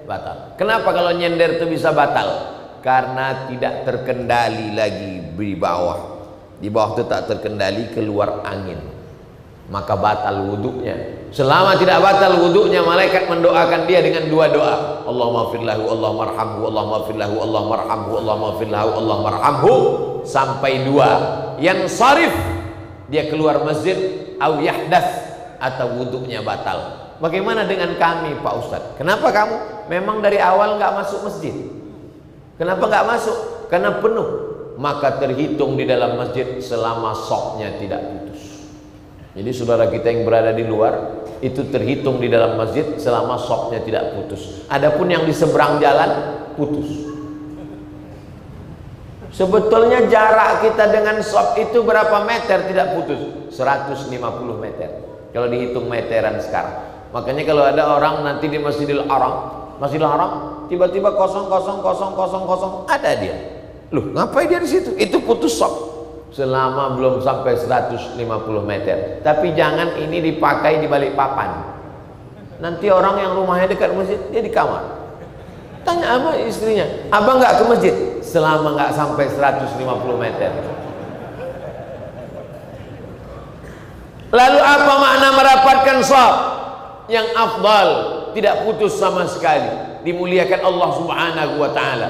batal. Kenapa kalau nyender itu bisa batal? Karena tidak terkendali lagi di bawah. Di bawah itu tak terkendali, keluar angin, maka batal wuduknya. Selama tidak batal wuduknya, malaikat mendoakan dia dengan dua doa, Allahumma ighfir lahu, Allahumma arhamhu, Allahumma ighfir lahu, Allahumma arhamhu, Allahumma ighfir lahu, Allahumma arhamhu, sampai dua. Yang sharif, dia keluar masjid, au yahdas, atau wuduknya batal. Bagaimana dengan kami Pak Ustadz? Kenapa kamu memang dari awal nggak masuk masjid? Kenapa nggak masuk? Karena penuh. Maka terhitung di dalam masjid selama soknya tidak putus. Jadi saudara kita yang berada di luar itu terhitung di dalam masjid selama soknya tidak putus. Adapun yang di seberang jalan putus. Sebetulnya jarak kita dengan sok itu berapa meter tidak putus? 150 meter. Kalau dihitung meteran sekarang. Makanya kalau ada orang nanti di Masjidil Haram, tiba-tiba kosong, ada dia. Loh, ngapain dia di situ? Itu putus sok. Selama belum sampai 150 meter. Tapi jangan ini dipakai di balik papan. Nanti orang yang rumahnya dekat masjid, dia di kamar. Tanya sama istrinya, abang nggak ke masjid? Selama nggak sampai 150 meter. Lalu apa makna merapatkan shaf? Yang afdal, tidak putus sama sekali, dimuliakan Allah Subhanahu wa ta'ala.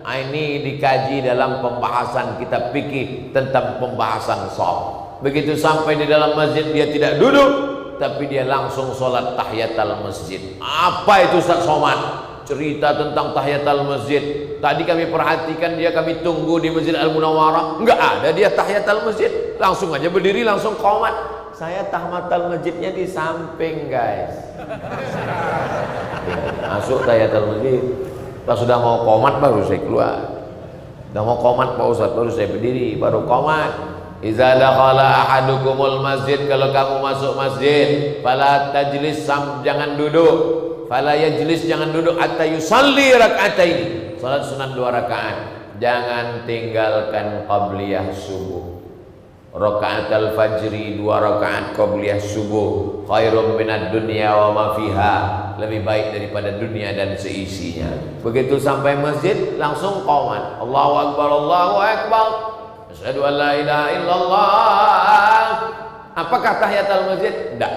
Ini dikaji dalam pembahasan kitab fikih tentang pembahasan shaf. Begitu sampai di dalam masjid dia tidak duduk, tapi dia langsung sholat tahiyatul masjid. Apa itu Ustaz Somad? cerita tentang tahiyatul masjid. Tadi kami perhatikan dia, kami tunggu di Masjid Al-Munawwarah, enggak ada dia tahiyatul masjid, langsung aja berdiri, langsung qomat. Saya tahiyatul masjidnya di samping, guys. Masuk tahiyatul masjid, pas sudah mau qomat baru saya keluar. Sudah mau qomat Pak Ustaz, baru saya berdiri, baru qomat. Iza dakhala ahadukumul masjid, kalau kamu masuk masjid, fala tajlis, jangan duduk. Fala yajlis, jangan duduk, hatta yusalli rak'ataini, salat sunat 2 rakaat. Jangan tinggalkan qabliyah subuh. Raka'atul fajri 2 rakaat qabliyah subuh, khairum minad dunya wa ma fiha, lebih baik daripada dunia dan seisinya. Begitu sampai masjid langsung qomat. Allahu akbar, Allahu akbar. Asyhadu an la ilaha illallah. Apakah tahiyatul masjid? Tidak.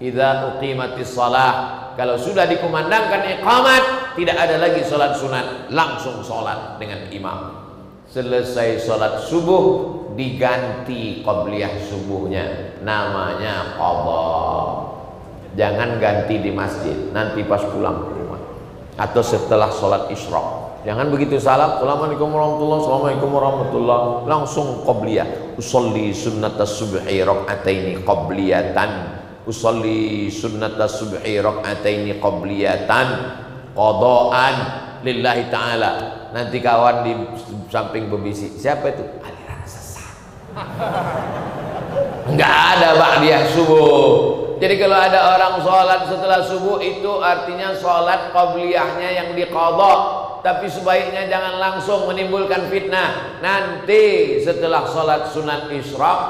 Idza uqimatis shalah, kalau sudah dikumandangkan iqamat, tidak ada lagi sholat sunat, langsung sholat dengan imam. Selesai sholat subuh, diganti qabliyah subuhnya, namanya qadha. Jangan ganti di masjid, nanti pas pulang ke rumah atau setelah sholat isyraq. Jangan begitu salam, assalamualaikum warahmatullahi, assalamualaikum warahmatullahi, langsung qabliyah. Usolli sunnatas subhi rak'ataini qabliyatan, usolli sunnatas subhi rak'ataini qabliyatan qadaan lillahi ta'ala. Nanti kawan di samping berbisik, siapa itu? Aliran sesat. Enggak ada ba'diyah subuh. Jadi kalau ada orang sholat setelah subuh, itu artinya sholat qabliyahnya yang diqadha. Tapi sebaiknya jangan langsung menimbulkan fitnah. Nanti setelah sholat sunat isyraq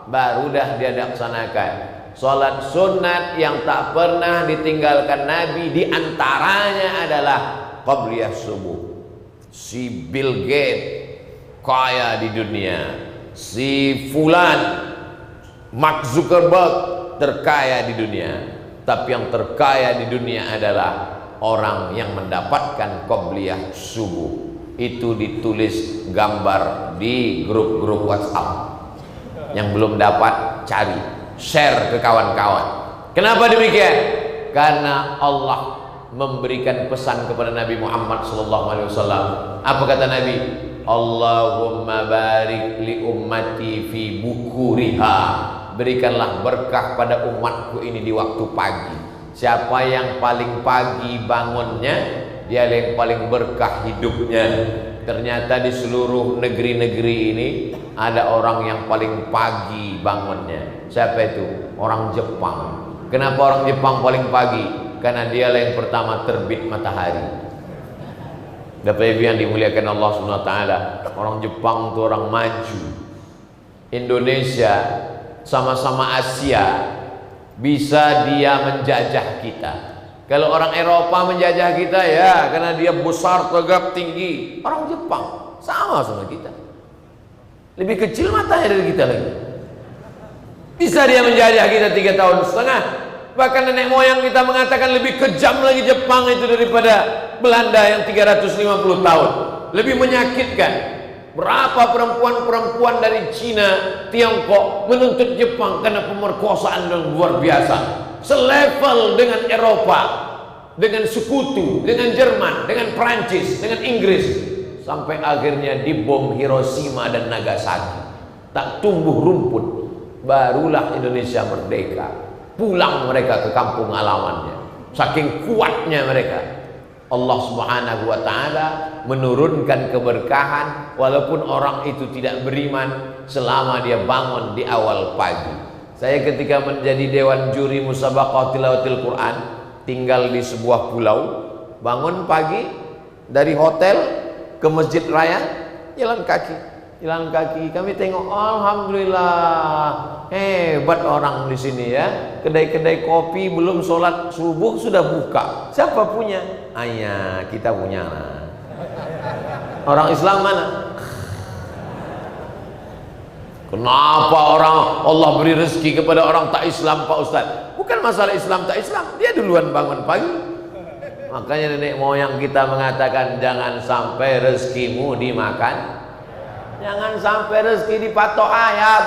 baru dah dia laksanakan. Sholat sunat yang tak pernah ditinggalkan Nabi, diantaranya adalah qabliyah subuh. Si Bill Gates kaya di dunia, si Fulan Mark Zuckerberg terkaya di dunia, tapi yang terkaya di dunia adalah orang yang mendapatkan qabliyah subuh. Itu ditulis gambar di grup-grup WhatsApp. Yang belum dapat, cari, share ke kawan-kawan. Kenapa demikian? Karena Allah memberikan pesan kepada Nabi Muhammad SAW. Apa kata Nabi? Allahumma barik li ummati fi bukuriha. Berikanlah berkah pada umatku ini di waktu pagi. Siapa yang paling pagi bangunnya, dia yang paling berkah hidupnya. Ternyata di seluruh negeri-negeri ini ada orang yang paling pagi bangunnya. Siapa itu? Orang Jepang. Kenapa orang Jepang paling pagi? Karena dia yang pertama terbit matahari. Bapak Ibu yang dimuliakan Allah SWT, orang Jepang itu orang maju. Indonesia sama-sama Asia, bisa dia menjajah kita. Kalau orang Eropa menjajah kita, ya karena dia besar, tegap, tinggi. Orang Jepang sama kita, lebih kecil matanya dari kita lagi. Bisa dia menjajah kita 3,5 tahun. Bahkan nenek moyang kita mengatakan lebih kejam lagi Jepang itu daripada Belanda yang 350 tahun. Lebih menyakitkan. Berapa perempuan-perempuan dari Cina, Tiongkok menuntut Jepang karena pemerkosaan yang luar biasa. Selevel dengan Eropa, dengan sekutu, dengan Jerman, dengan Prancis, dengan Inggris. Sampai akhirnya dibom Hiroshima dan Nagasaki. Tak tumbuh rumput. Barulah Indonesia merdeka. Pulang mereka ke kampung halamannya. Saking kuatnya mereka. Allah Subhanahu wa ta'ala menurunkan keberkahan walaupun orang itu tidak beriman selama dia bangun di awal pagi. Saya ketika menjadi dewan juri musabaqah tilawatil Quran, tinggal di sebuah pulau, bangun pagi dari hotel ke masjid raya, jalan kaki. Kami tengok, alhamdulillah, hebat orang di sini ya. Kedai-kedai kopi belum sholat subuh sudah buka. Siapa punya? Ayah, kita punya. Orang Islam mana? Kenapa orang Allah beri rezeki kepada orang tak Islam, Pak Ustaz? Bukan masalah Islam tak Islam, dia duluan bangun pagi. Makanya nenek moyang kita mengatakan jangan sampai rezekimu dimakan. Jangan sampai rezeki dipatok ayam.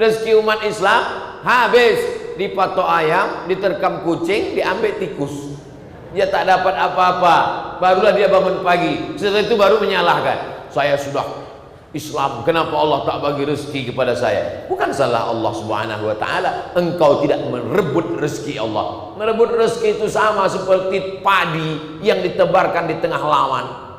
Rezeki umat Islam habis dipatok ayam, diterkam kucing, diambil tikus. dia tak dapat apa-apa, barulah dia bangun pagi. Setelah itu baru menyalahkan, saya sudah Islam, kenapa Allah tak bagi rezeki kepada saya? Bukan salah Allah Subhanahu wa ta'ala, engkau tidak merebut rezeki Allah. Merebut rezeki itu sama seperti padi yang ditebarkan di tengah lawan.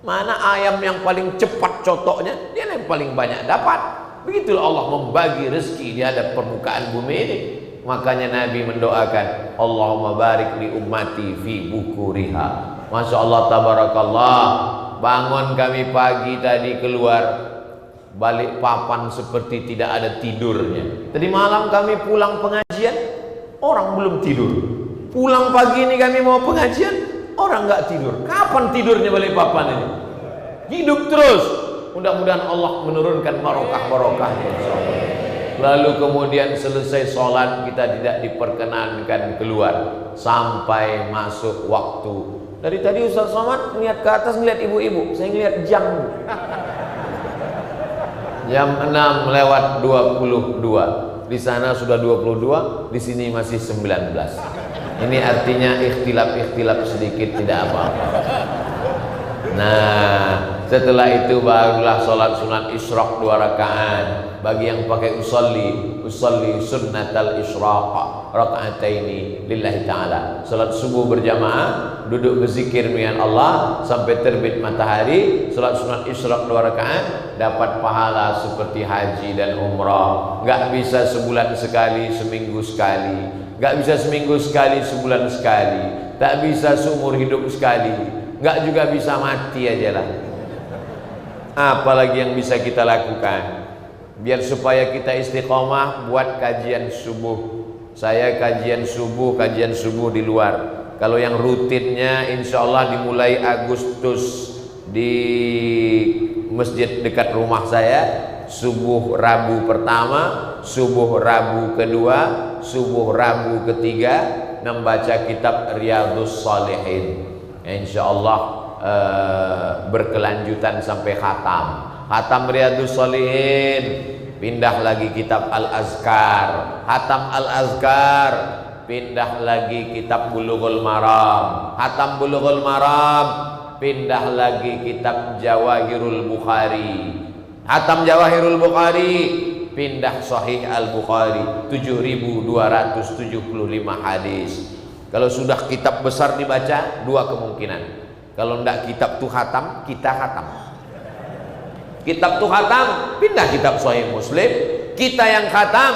Mana ayam yang paling cepat cotoknya, dia yang paling banyak dapat. Begitulah Allah membagi rezeki di hadap permukaan bumi ini. Makanya Nabi mendoakan, Allahumma barik li ummati fi bukuriha. Masya Allah, tabarakallah. Bangun kami pagi tadi keluar, balik papan seperti tidak ada tidurnya. Tadi malam kami pulang pengajian, orang belum tidur. Pulang pagi ini kami mau pengajian, orang nggak tidur. Kapan tidurnya balik papan ini? Hidup terus. Mudah-mudahan Allah menurunkan barokah-barokahnya. Lalu kemudian selesai sholat, kita tidak diperkenankan keluar sampai masuk waktu. Dari tadi Ustaz Somad ngeliat ke atas, ngeliat ibu-ibu, saya ngeliat jam. Jam 6 lewat 22. Di sana sudah 22, di sini masih 19. Ini artinya ikhtilaf-ikhtilaf sedikit, tidak apa-apa. Nah, setelah itu barulah sholat sunat isyraq 2 rakaat. Bagi yang pakai usolli sunnatal isyraq raka'ataini lillahi ta'ala. Sholat subuh berjamaah, duduk berzikir dengan Allah sampai terbit matahari. Sholat sunat isyraq 2 rakaat, dapat pahala seperti haji dan umrah. Nggak bisa sebulan sekali, seminggu sekali. Nggak bisa seminggu sekali, sebulan sekali. Tak bisa seumur hidup sekali. Nggak juga bisa mati aja lah. Apalagi yang bisa kita lakukan biar supaya kita istiqomah, buat kajian subuh. Saya kajian subuh di luar. Kalau yang rutinnya insya Allah dimulai Agustus di masjid dekat rumah saya, subuh Rabu pertama, subuh Rabu kedua, subuh Rabu ketiga, membaca kitab Riyadhus Shalihin. Insya Allah berkelanjutan sampai khatam Riyadhus Shalihin, pindah lagi kitab Al-Azkar, khatam Al-Azkar, pindah lagi kitab Bulughul Maram, khatam Bulughul Maram, pindah lagi kitab Jawahirul Bukhari, khatam Jawahirul Bukhari, pindah Sahih Al-Bukhari, 7.275 hadis. Kalau sudah kitab besar dibaca, 2 kemungkinan. Kalau tidak kitab tuh khatam, kita khatam. Kitab tuh khatam, pindah kitab Sahih Muslim. Kita yang khatam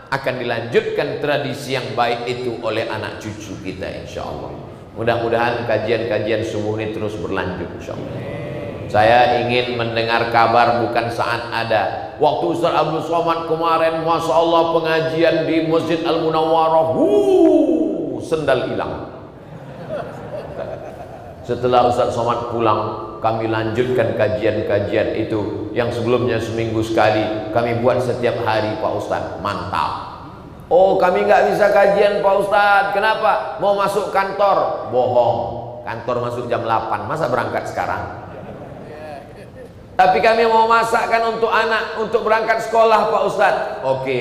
akan dilanjutkan tradisi yang baik itu oleh anak cucu kita insya Allah. Mudah-mudahan kajian-kajian subuh ini terus berlanjut insya Allah. Saya ingin mendengar kabar bukan saat ada. Waktu Ustaz Abdul Somad kemarin, Masya Allah, pengajian di Masjid Al-Munawwarah, sendal hilang. Setelah Ustaz Somad pulang, kami lanjutkan kajian-kajian itu yang sebelumnya seminggu sekali kami buat setiap hari. Pak Ustaz, mantap. Oh, kami nggak bisa kajian Pak Ustaz. Kenapa? Mau masuk kantor. Bohong, kantor masuk jam 8, masa berangkat sekarang? Tapi kami mau masakkan untuk anak untuk berangkat sekolah Pak Ustaz. Oke,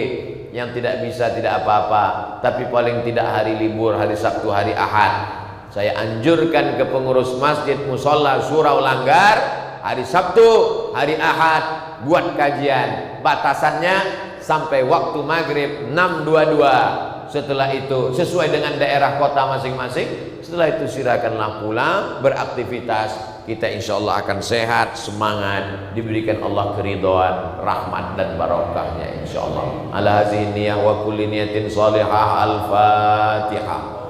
yang tidak bisa tidak apa-apa, tapi paling tidak hari libur, hari Sabtu, hari Ahad, saya anjurkan ke pengurus masjid musola Surau Langgar, hari Sabtu, hari Ahad buat kajian. Batasannya sampai waktu maghrib 6.22. Setelah itu sesuai dengan daerah kota masing-masing. Setelah itu silakanlah pulang beraktivitas. Kita insya Allah akan sehat, semangat, diberikan Allah keridhaan, rahmat dan barokahnya insya Allah. Ala hazihi niyah wa kulli niyatin salihah. Al-Fatihah.